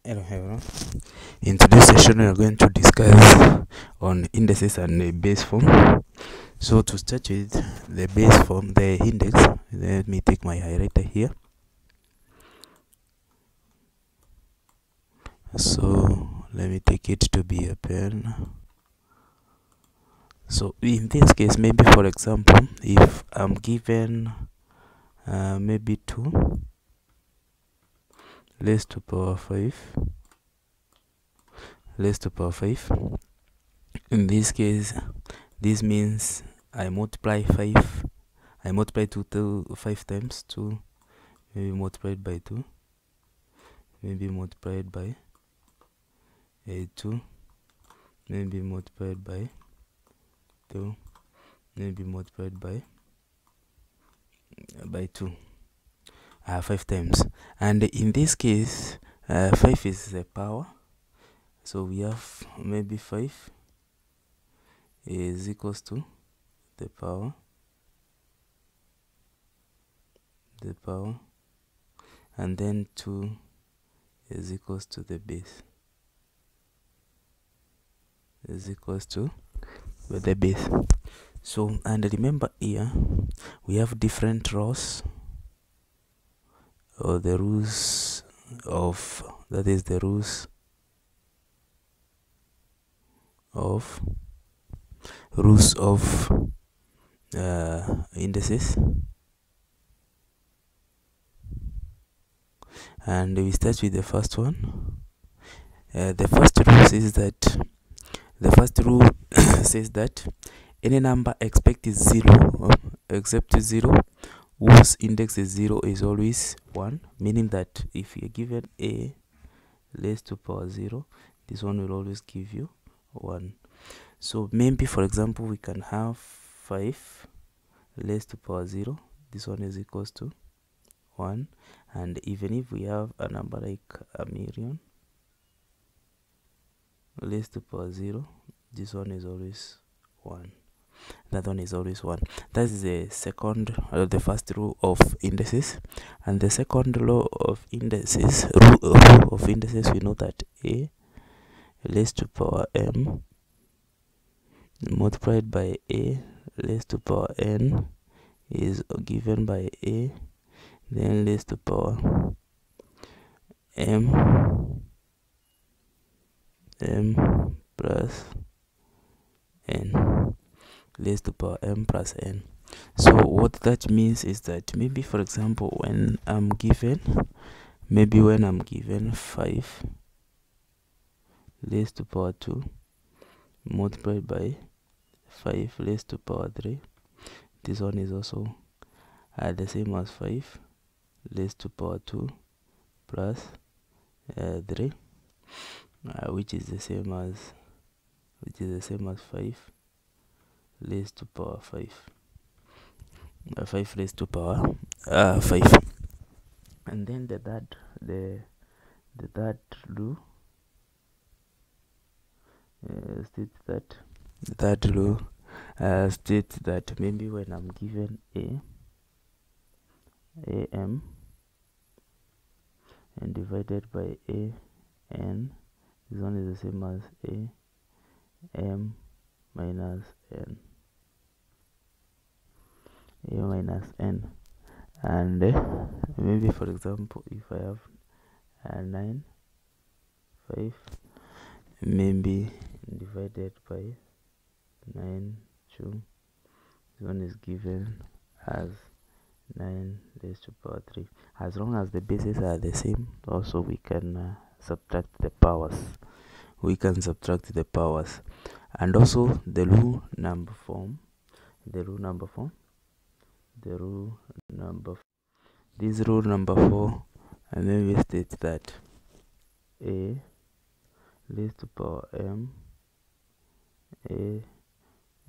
Hello everyone. In today's session we are going to discuss on indices and the base form. So to start with the base form, the index, let me take my highlighter here. So let me take it to be a pen. So in this case, maybe for example, if I'm given maybe 2 raised to power 5 raised to power 5, in this case this means I multiply 2 to 5 times 2, maybe multiplied by 2, maybe multiplied by 2, maybe multiplied by 2, maybe multiplied by 2, 5 times. And in this case 5 is the power, so we have maybe 5 is equals to the power, and then 2 is equals to the base, So, and remember here we have different rows, or the rules of, that is the rules of indices. And we start with the first one. The first rule says that any number except 0 whose index is 0 is always 1, meaning that if you're given a raised to power 0, this one will always give you 1. So maybe for example we can have 5 raised to power 0, this one is equals to 1. And even if we have a number like a million raised to power 0, this one is always 1. That one is always 1. That is the second, the first rule of indices. And the second law of indices, we know that a raised to power m multiplied by a raised to power n is given by a then raised to power m plus n, raised to power m plus n. So what that means is that maybe for example when I'm given 5 raised to power 2 multiplied by 5 raised to power 3, this one is also the same as 5 raised to power 2 plus 3, which is the same as 5 raised to power 5, 5 raised to power 5. And then the third rule states that maybe when I'm given am and divided by an, this one is the same as am minus n. And maybe for example if I have 9 5 maybe divided by 9 2, this one is given as 9 raised to power 3. As long as the bases are the same, also we can subtract the powers. And also the rule number form, this rule number 4, and then we state that a raised to power m, a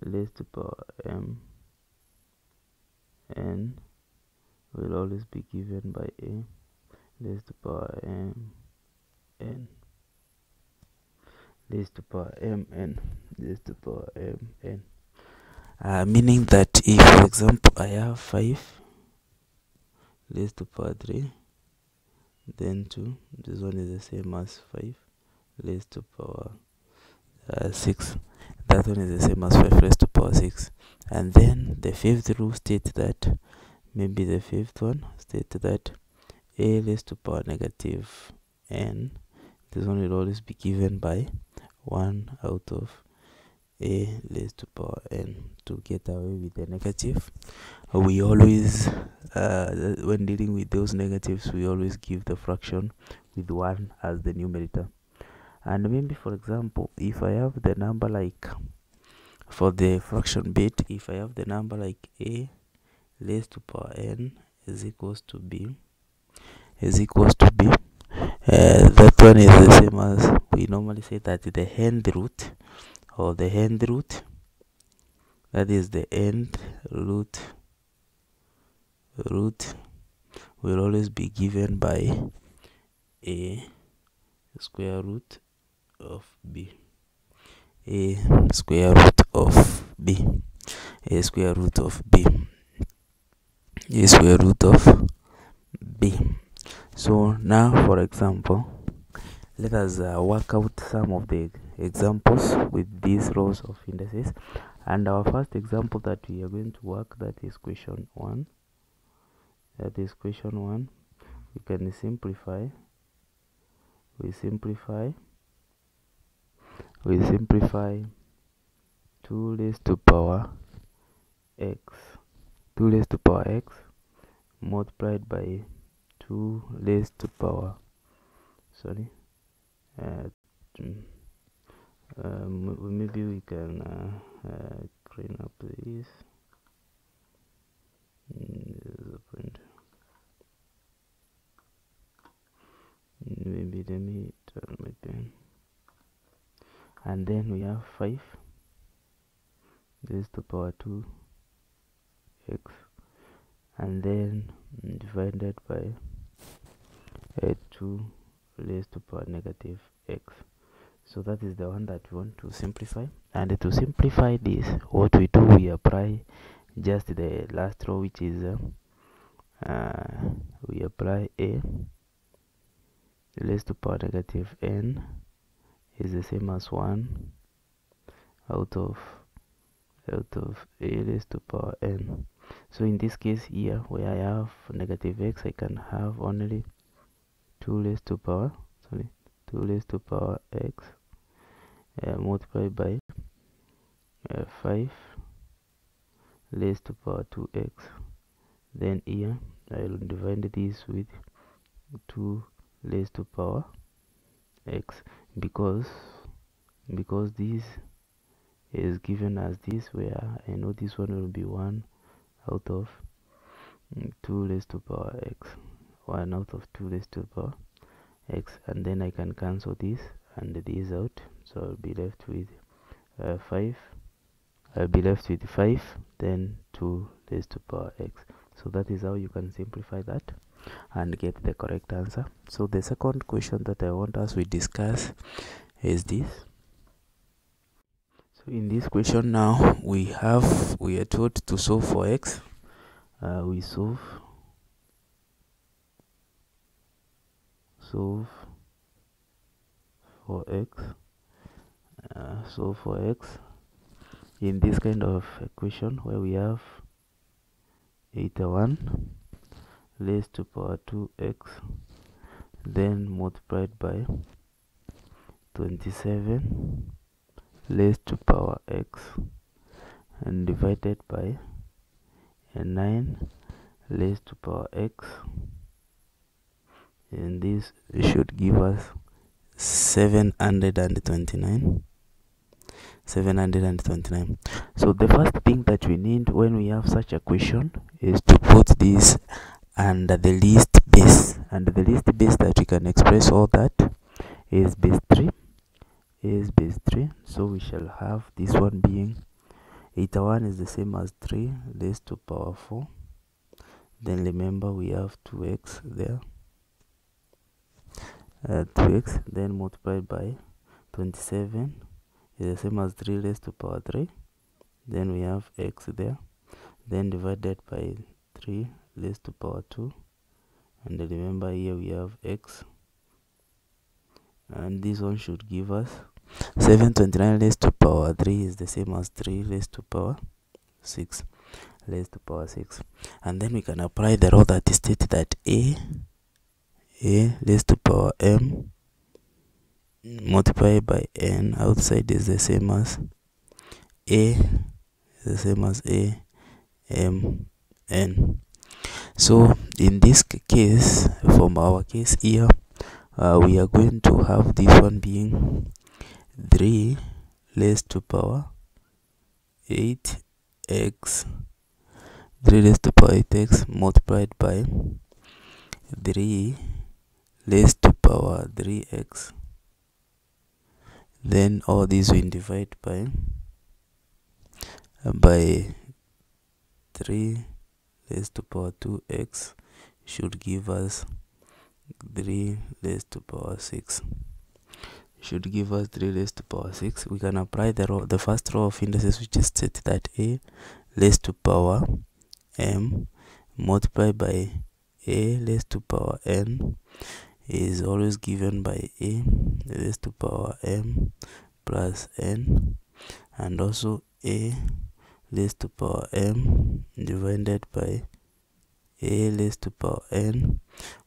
raised to power m n will always be given by a raised to power m n raised to power m n raised to power m n. Meaning that if for example I have 5 raised to power 3 then 2. This one is the same as 5 raised to power 6. That one is the same as 5 raised to power 6. And then the fifth rule states that, maybe the fifth one states that a raised to power negative n, this one will always be given by 1 out of a raised to power n. To get away with the negative, we always when dealing with those negatives, we always give the fraction with 1 as the numerator. And maybe, for example, if I have the number like, for the fraction bit, if I have the number like a raised to power n is equals to b, that one is the same as, we normally say that the hand root, or the hand root, that is the end root will always be given by a square root of b, a square root of b, a square root of b, a square root of b. So now, for example, let us work out some of the examples with these rows of indices. And our first example that we are going to work, that is question 1. We can simplify. We simplify 2 raised to power x, 2 raised to power x multiplied by 2 raised to power, maybe we can clean up this. There's a print. Maybe let me turn my pen. And then we have 5 raised to power 2 x, and then divided by 2 raised to power negative x. So that is the one that we want to simplify. And to simplify this, what we do, we apply just the last row, which is we apply a raised to power negative n is the same as 1 out of a raised to power n. So in this case here, where I have negative x, I can have only 2 raised to power x multiplied by 5 raised to power 2x. Then here I will divide this with 2 raised to power x, because this is given as this, where I know this one will be 1 out of 2 raised to power x, 1 out of 2 raised to power x. And then I can cancel this and this out, so I'll be left with 5. I'll be left with 5, then 2 raised to power x. So that is how you can simplify that and get the correct answer. So the second question that I want us to discuss is this. So in this question now, we are told to solve for x. We solve for x. Solve for x in this kind of equation, where we have 81 raised to power 2x, then multiplied by 27 raised to power x, and divided by 9 raised to power x, and this should give us 729. So the first thing that we need when we have such a question is to put this under the least base, and the least base that we can express all that is base 3. So we shall have this one being 81 is the same as 3 raised to power 4. Then remember we have 2x there, 2x, then multiplied by 27 is the same as 3 raised to power 3. Then we have x there, then divided by 3 raised to power 2, and remember here we have x, and this one should give us 729 raised to power 3 is the same as 3 raised to power 6 raised to power 6. And then we can apply the law that states that a raised to power m multiplied by n outside is the same as a m n. So in this case, from our case here, we are going to have this one being 3 raised to power 8x, 3 raised to power 8x multiplied by 3 raised to power 3x. Then all these we divide by 3 raised to power 2x should give us 3 raised to power 6. Should give us 3 raised to power 6. We can apply the first row of indices, which is set that a raised to power m multiplied by a raised to power n is always given by a raised to power m plus n, and also a raised to power m divided by a raised to power n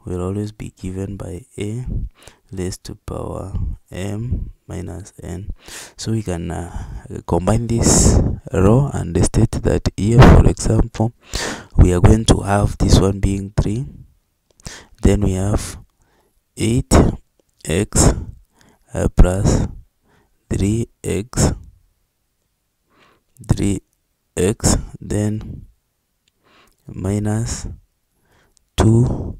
will always be given by a raised to power m minus n. So we can combine this row and state that here, for example, we are going to have this one being 3, then we have 8x plus 3x, then minus 2x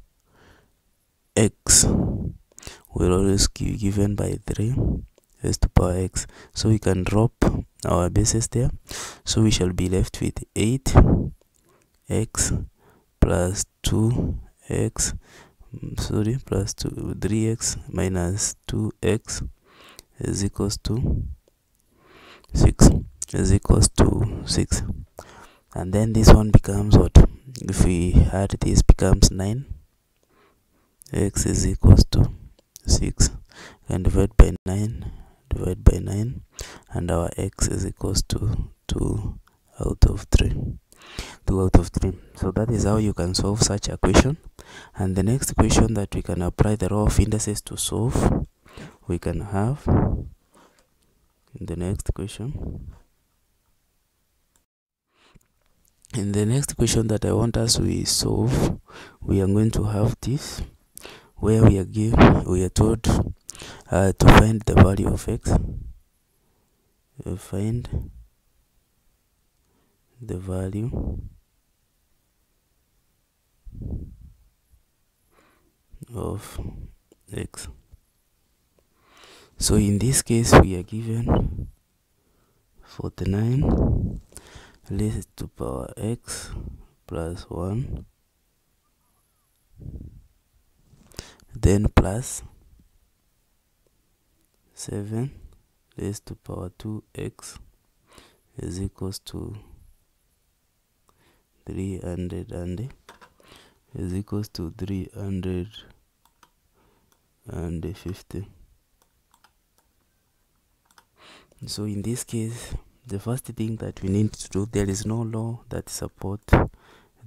will always be given by 3 raised to power x. So we can drop our bases there, so we shall be left with 8x plus 2x plus 3x minus 2x is equals to 6, and then this one becomes what? If we add this, becomes 9. X is equals to 6, and divide by 9, and our x is equals to 2 out of 3. So that is how you can solve such a question. And the next question that we can apply the law of indices to solve, we can have the next question. In the next question that I want us to solve, we are going to have this, where we are told to find the value of x. Find the value of x. So in this case, we are given 49 raised to power x plus 1, then plus 7 raised to power 2x is equals to 350. So in this case, the first thing that we need to do, there is no law that supports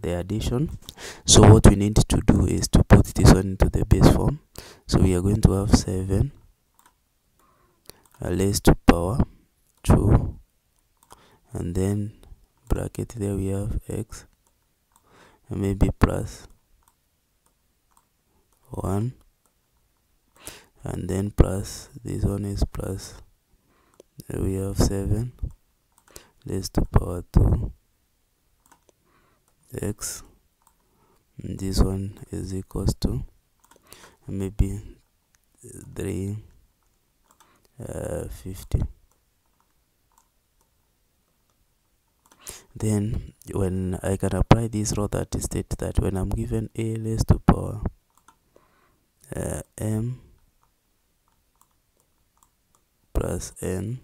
the addition. So what we need to do is to put this one into the base form. So we are going to have 7 raised to power 2, and then bracket there we have x, and maybe plus 1, and then plus, this one is plus, there we have 7 raised to power 2 x, and this one is equals to maybe 350. Then when I can apply this law that states that when I'm given a raised to power m plus n,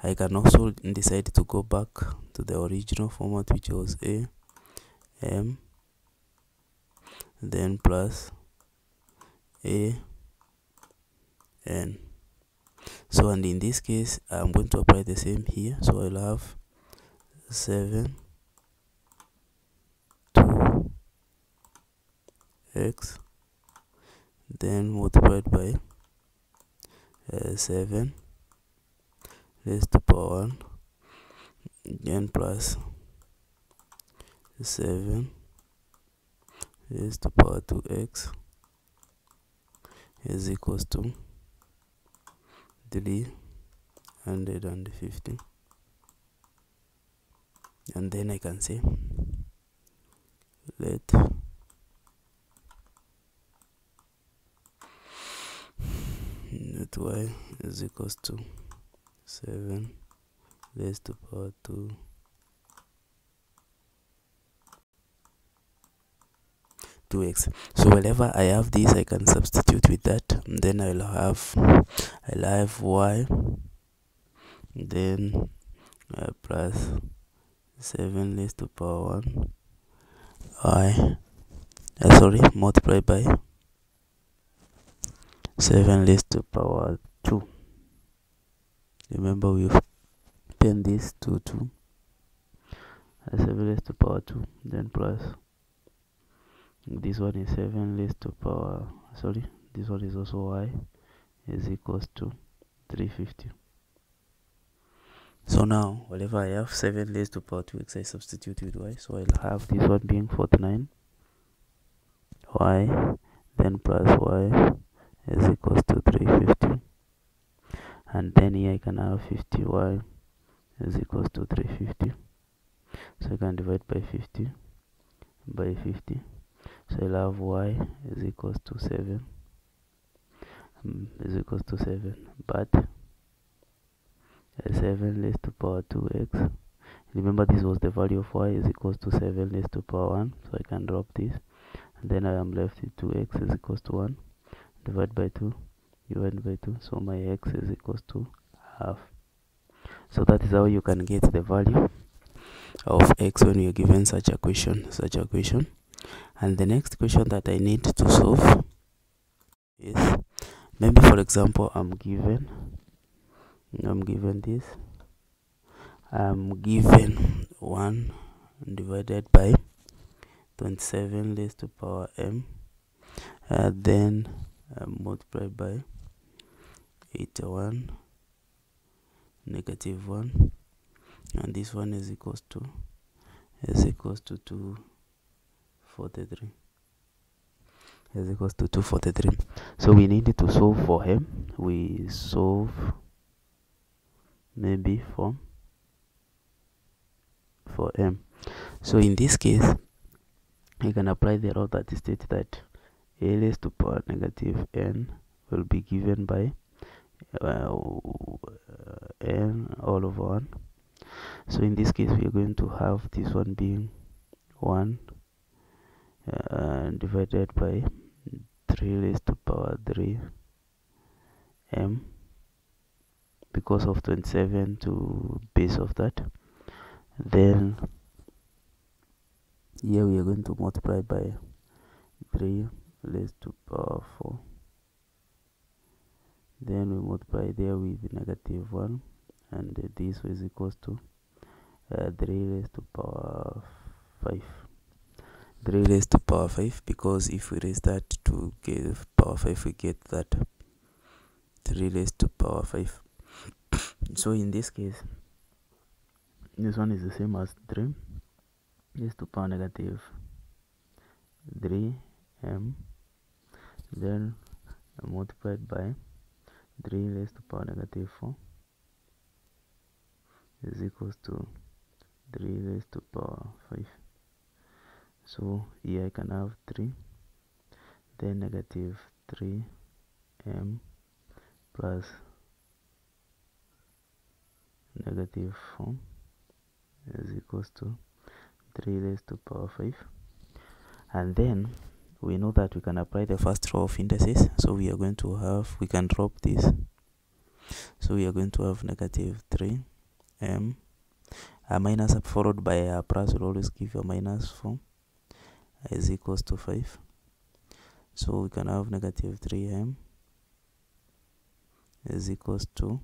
I can also decide to go back to the original format, which was a m then plus a n. So, and in this case I'm going to apply the same here, so I'll have 7 2x then multiplied by 7 raised to power 1 then plus 7 raised to power 2x is equals to 350. And then I can say let y is equals to 7 raised to power 2x. So whenever I have this, I can substitute with that, and then I'll have y then plus 7 raised to power 1 I multiplied by 7 raised to power 2. Remember, we've penned this to 2. 7 raised to power 2, then plus this one is 7 raised to power, this one is also y is equals to 350. So now whenever I have 7 raised to power 2x, I substitute with y, so I'll have this one being 49 y then plus y is equals to 350, and then here I can have 50y is equals to 350, so I can divide by 50 by 50, so I'll have y is equals to 7 but 7 raised to power 2x. Remember, this was the value of y is equals to 7 raised to power 1, so I can drop this, and then I am left with 2x is equals to 1 divided by 2, so my x is equals to half. So that is how you can get the value of x when you're given such a question. And the next question that I need to solve is, maybe for example I'm given this, I'm given 1 divided by 27 raised to power m, then multiplied by 81 negative 1, and this one is equals to 243. Is equals to 243. So we need to solve for m. We solve maybe for m. So in this case, I can apply the law that states that a raised to power negative n will be given by n all over 1. So in this case, we are going to have this one being 1 divided by 3 raised to power 3 m, because of 27 to base of that. Then here we are going to multiply by 3 raised to power 4, then we multiply there with negative 1, and this is equals to 3 raised to power 5. 3 raised to power 5, because if we raise that to give power 5, we get that 3 raised to power 5. So in this case, this one is the same as 3 raised to power negative 3 m, then multiplied by 3 raised to power negative 4 is equals to 3 raised to power 5. So here I can have 3, then negative 3 m plus negative 4 is equals to 3 raised to power 5. And then we know that we can apply the first row of indices, so we are going to have, we can drop this, so we are going to have negative 3 m, a minus followed by a plus will always give you a minus 4 is equals to 5. So we can have negative 3m is equals to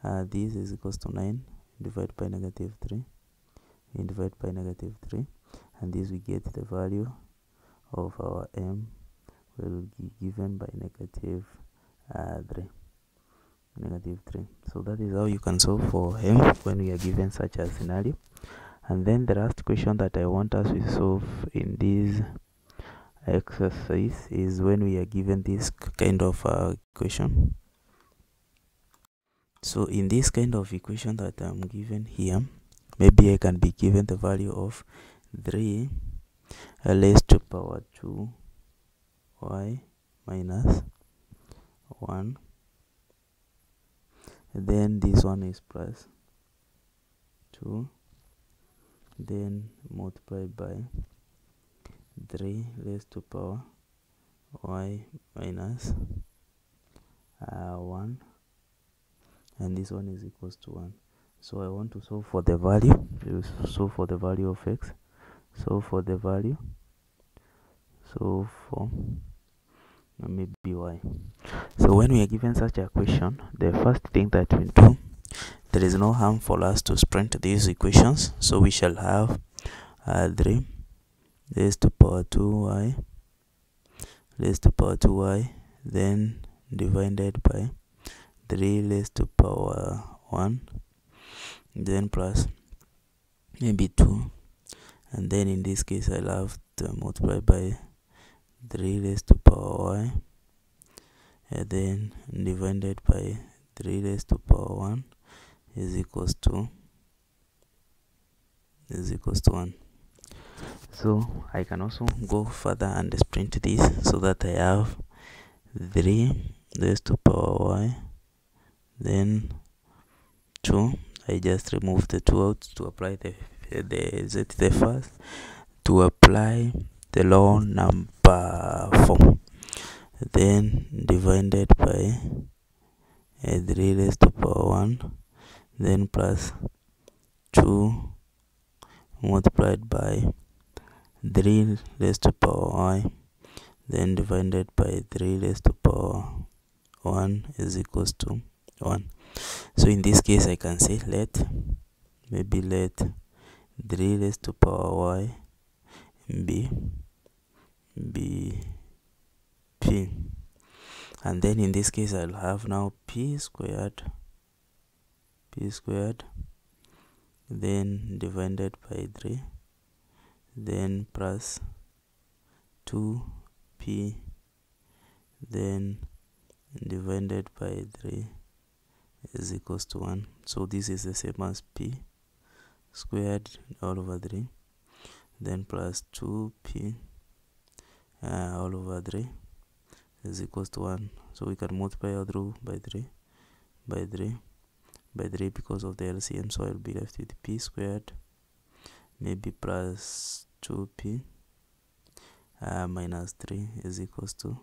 this is equals to 9 divided by negative 3 and divide by negative 3, and this we get the value of our m will be given by negative 3. So that is how you can solve for m when we are given such a scenario. And then the last question that I want us to solve in this exercise is when we are given this kind of equation. So in this kind of equation that I'm given here, maybe I can be given the value of 3 raised to power 2 y minus 1, and then this one is plus 2, then multiplied by 3 raised to power y minus 1, and this one is equals to 1. So I want to solve for the value. Solve for the value of x. Solve for the value. Solve for maybe y. So when we are given such a question, the first thing that we do, there is no harm for us to sprint these equations. So we shall have 3 raised to power 2y raised to power 2y, then divided by 3 raised to power 1, then plus maybe 2, and then in this case I'll have to multiply by 3 raised to power y, and then divided by 3 raised to power 1 is equals to 1. So I can also go further and sprint this so that I have 3 raised to power y, then 2. I just remove the 2 out to apply the first, to apply the law number 4, then divided by 3 raised to power 1, then plus 2 multiplied by 3 raised to power y, then divided by 3 raised to power 1 is equals to 1. So in this case I can say let 3 raised to power y be p, and then in this case I'll have now p squared then divided by 3, then plus 2p, then divided by 3 is equals to 1. So this is the same as p squared all over 3, then plus 2p all over 3 is equals to 1. So we can multiply all through by 3 because of the LCM. So I'll be left with p squared maybe plus 2p minus 3 is equals to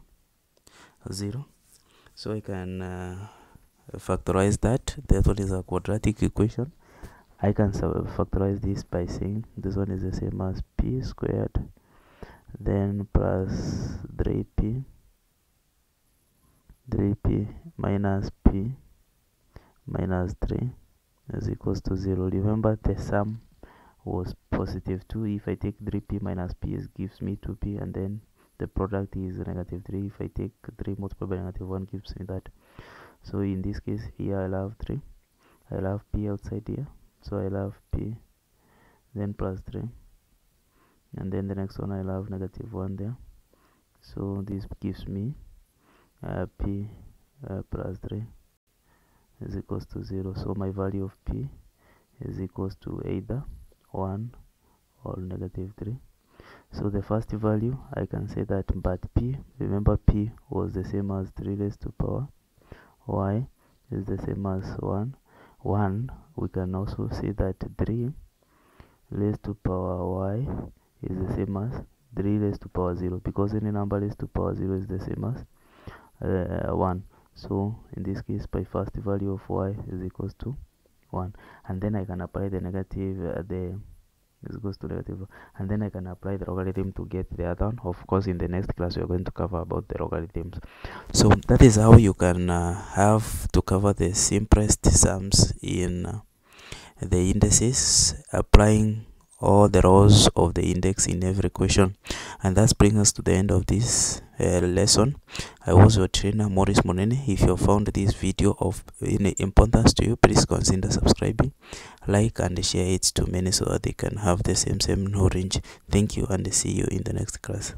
0. So I can factorize that. That one is a quadratic equation. I can factorize this by saying this one is the same as p squared then plus 3p minus p minus 3 is equals to 0. Remember the sum was positive 2. If I take 3p minus p, it gives me 2p, and then the product is negative 3. If I take 3 multiplied by negative 1, gives me that. So in this case here I'll have 3, I'll have p outside here, so I'll have p then plus 3, and then the next one I'll have negative 1 there. So this gives me p plus 3 is equals to 0. So my value of p is equals to either 1 or negative 3. So the first value I can say that, but p, remember p was the same as 3 raised to power y is the same as 1. We can also say that 3 raised to power y is the same as 3 raised to power 0, because any number raised to power 0 is the same as 1. So in this case, my first value of y is equals to 1, and then I can apply the negative This goes to negative, and then I can apply the logarithm to get the other one. Of course, in the next class we are going to cover about the logarithms. So that is how you can have to cover the simplest sums in the indices, applying all the rows of the index in every question. And that brings us to the end of this lesson. I was your trainer, Maurice Monene. If you found this video of any importance to you, please consider subscribing, like and share it to many so that they can have the same knowledge. Thank you, and see you in the next class.